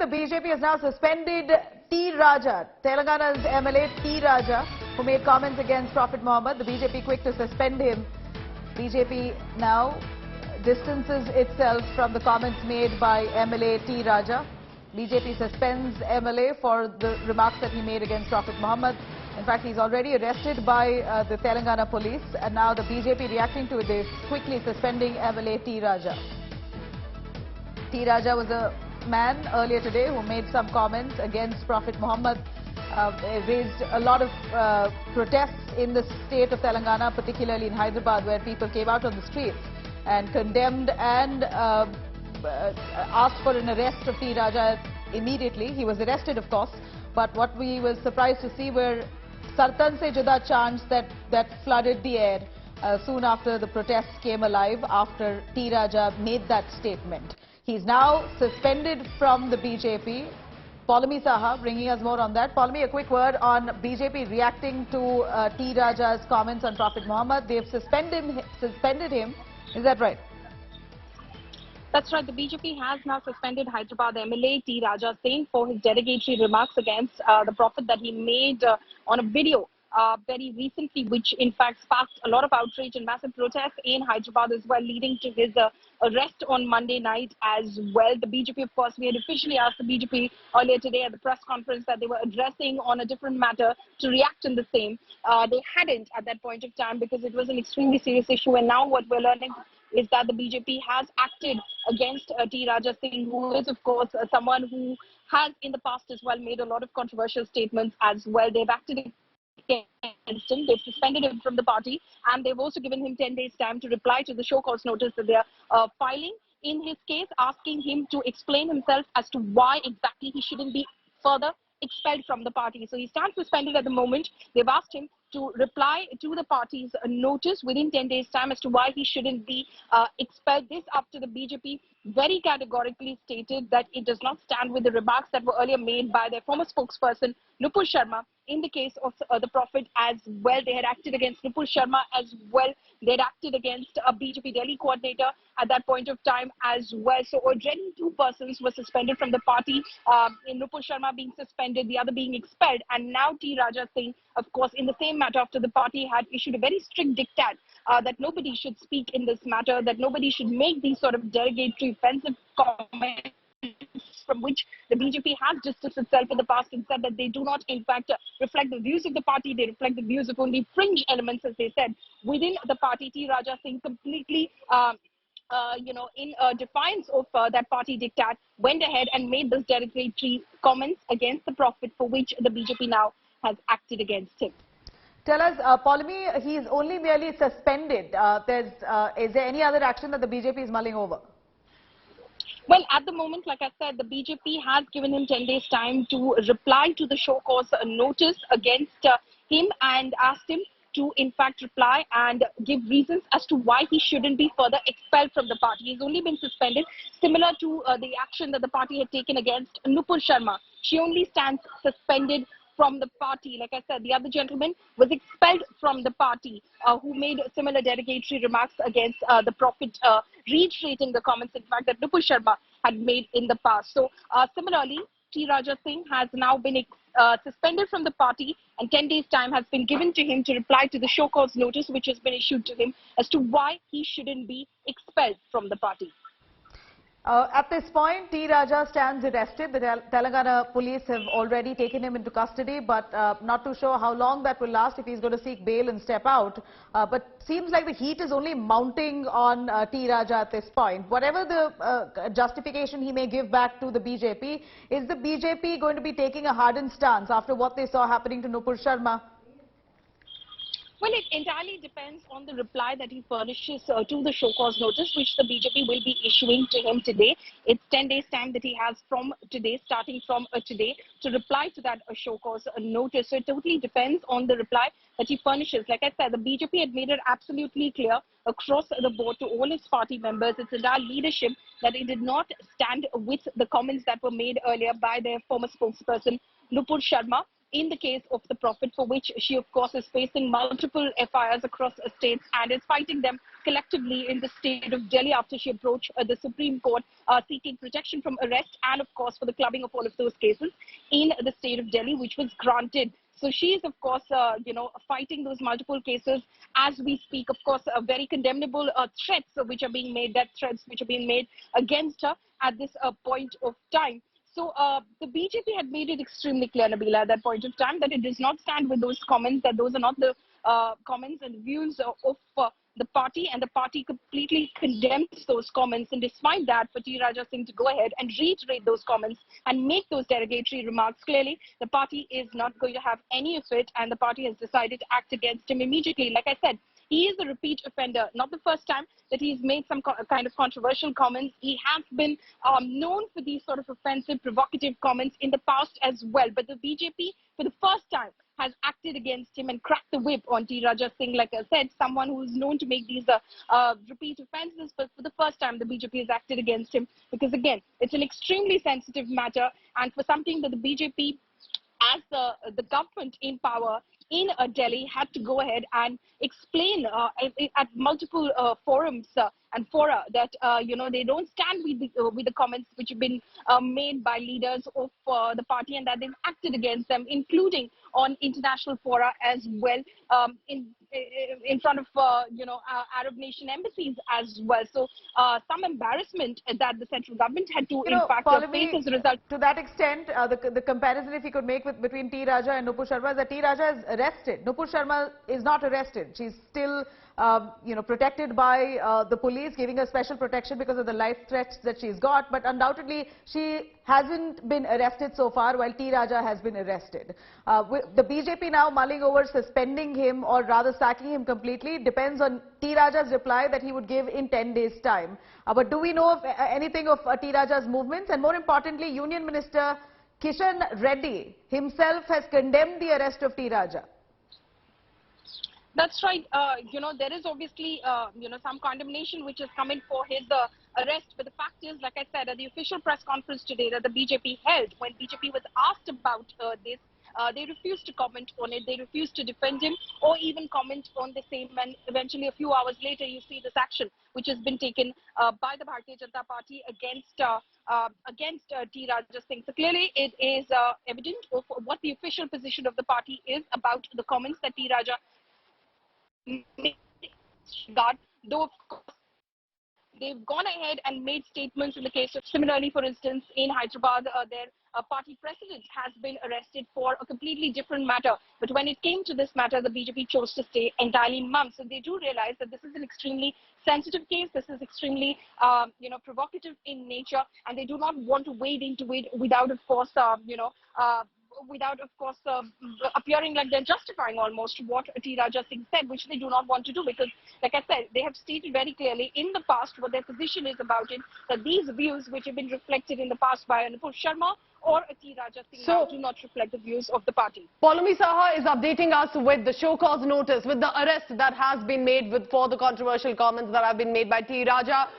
the BJP has now suspended T. Raja, Telangana's MLA T. Raja, who made comments against Prophet Muhammad. The BJP quick to suspend him. BJP now distances itself from the comments made by MLA T. Raja. BJP suspends MLA for the remarks that he made against Prophet Muhammad. In fact, he's already arrested by the Telangana Police, and now the BJP reacting to this, quickly suspending MLA T. Raja. T. Raja was a man earlier today who made some comments against Prophet Muhammad, raised a lot of protests in the state of Telangana, particularly in Hyderabad, where people came out on the streets and condemned and asked for an arrest of T. Raja immediately. He was arrested, of course, but what we were surprised to see were Sartan se juda chants that flooded the air soon after the protests came alive, after T. Raja made that statement. He's now suspended from the BJP. Paulami Saha bringing us more on that. Paulami, a quick word on BJP reacting to T. Raja's comments on Prophet Muhammad. They've suspended him. Is that right? That's right. The BJP has now suspended Hyderabad MLA T. Raja Singh for his derogatory remarks against the Prophet that he made on a video very recently, which in fact sparked a lot of outrage and massive protests in Hyderabad as well, leading to his arrest on Monday night as well. The BJP, of course, we had officially asked the BJP earlier today at the press conference that they were addressing on a different matter to react in the same. They hadn't at that point of time because it was an extremely serious issue, and now what we're learning is that the BJP has acted against T. Raja Singh, who is, of course, someone who has in the past as well made a lot of controversial statements as well. They've acted against him, they've suspended him from the party, and they've also given him 10 days time to reply to the show cause notice that they are filing in his case, asking him to explain himself as to why exactly he shouldn't be further expelled from the party. So he stands suspended at the moment. They've asked him to reply to the party's notice within 10 days time as to why he shouldn't be expelled. This after the BJP very categorically stated that it does not stand with the remarks that were earlier made by their former spokesperson Nupur Sharma in the case of the Prophet as well. They had acted against Nupur Sharma as well. They had acted against a BJP Delhi coordinator at that point of time as well. So already two persons were suspended from the party, in Nupur Sharma being suspended, the other being expelled, and now T. Raja Singh, of course, in the same matter after the party had issued a very strict diktat that nobody should speak in this matter, that nobody should make these sort of derogatory, offensive comments, from which the BJP has distanced itself in the past and said that they do not, in fact, reflect the views of the party. They reflect the views of only fringe elements, as they said, within the party. T. Raja Singh completely, in defiance of that party diktat, went ahead and made this derogatory comments against the Prophet, for which the BJP now has acted against him. Tell us, Paulami, he is only merely suspended. Is there any other action that the BJP is mulling over? Well, at the moment, like I said, the BJP has given him 10 days time to reply to the show cause notice against him and asked him to, in fact, reply and give reasons as to why he shouldn't be further expelled from the party. He's only been suspended, similar to the action that the party had taken against Nupur Sharma. She only stands suspended from the party. Like I said, the other gentleman was expelled from the party, who made similar derogatory remarks against the Prophet, reiterating the comments, in fact, that Nupur Sharma had made in the past. So similarly, T. Raja Singh has now been suspended from the party, and 10 days time has been given to him to reply to the show cause notice which has been issued to him as to why he shouldn't be expelled from the party. At this point, T. Raja stands arrested. The Telangana Police have already taken him into custody, but not too sure how long that will last, if he's going to seek bail and step out. But seems like the heat is only mounting on T. Raja at this point. Whatever the justification he may give back to the BJP, is the BJP going to be taking a hardened stance after what they saw happening to Nupur Sharma? Well, it entirely depends on the reply that he furnishes to the show cause notice, which the BJP will be issuing to him today. It's 10 days time that he has from today, starting from today, to reply to that show cause notice. So it totally depends on the reply that he furnishes. Like I said, the BJP had made it absolutely clear across the board to all its party members, its entire leadership, that it did not stand with the comments that were made earlier by their former spokesperson, Nupur Sharma. in the case of the Prophet, for which she, of course, is facing multiple FIRs across states and is fighting them collectively in the state of Delhi after she approached the Supreme Court seeking protection from arrest and, of course, for the clubbing of all of those cases in the state of Delhi, which was granted. So she is, of course, fighting those multiple cases as we speak. Of course, very condemnable threats which are being made, death threats which are being made against her at this point of time. So the BJP had made it extremely clear, Nabila, at that point of time that it does not stand with those comments, that those are not the comments and views of the party, and the party completely condemns those comments. And despite that, for T. Raja Singh to go ahead and reiterate those comments and make those derogatory remarks, clearly the party is not going to have any of it, and the party has decided to act against him immediately. Like I said, he is a repeat offender. Not the first time that he's made some kind of controversial comments. He has been known for these sort of offensive, provocative comments in the past as well. But the BJP, for the first time, has acted against him and cracked the whip on T. Raja Singh. Like I said, someone who is known to make these repeat offenses, but for the first time, the BJP has acted against him because, again, it's an extremely sensitive matter, and for something that the BJP, as the government in power in Delhi, had to go ahead and explain at multiple forums and fora that they don't stand with the comments which have been made by leaders of the party, and that they've acted against them, including on international fora as well, in front of Arab nation embassies as well. So some embarrassment that the central government had to in fact face as a result. To that extent, the comparison, if you could make between T. Raja and Nupur Sharma, is that T. Raja is arrested. Nupur Sharma is not arrested. She's still protected by the police, giving her special protection because of the life threats that she's got. But undoubtedly, she hasn't been arrested so far, while T. Raja has been arrested. The BJP now mulling over suspending him, or rather sacking him completely. Depends on T. Raja's reply that he would give in 10 days' time. But do we know of anything of T. Raja's movements? And more importantly, Union Minister Kishan Reddy himself has condemned the arrest of T. Raja. That's right. There is obviously, some condemnation which is coming for his arrest. But the fact is, like I said, at the official press conference today that the BJP held, when BJP was asked about this, they refused to comment on it. They refused to defend him or even comment on the same. And eventually, a few hours later, you see this action which has been taken by the Bharatiya Janata Party against T. Raja Singh. So clearly, it is evident of what the official position of the party is about the comments that T. Raja God, though of course they've gone ahead and made statements in the case of, similarly, for instance, in Hyderabad, their party president has been arrested for a completely different matter. But when it came to this matter, the BJP chose to stay entirely mum. So they do realize that this is an extremely sensitive case. This is extremely, provocative in nature, and they do not want to wade into it without, of course, appearing like they're justifying almost what T. Raja Singh said, which they do not want to do, because, like I said, they have stated very clearly in the past what their position is about it, that these views which have been reflected in the past by Nupur Sharma or T. Raja Singh do not reflect the views of the party. Paulami Saha is updating us with the show cause notice, with the arrest that has been made for the controversial comments that have been made by T. Raja.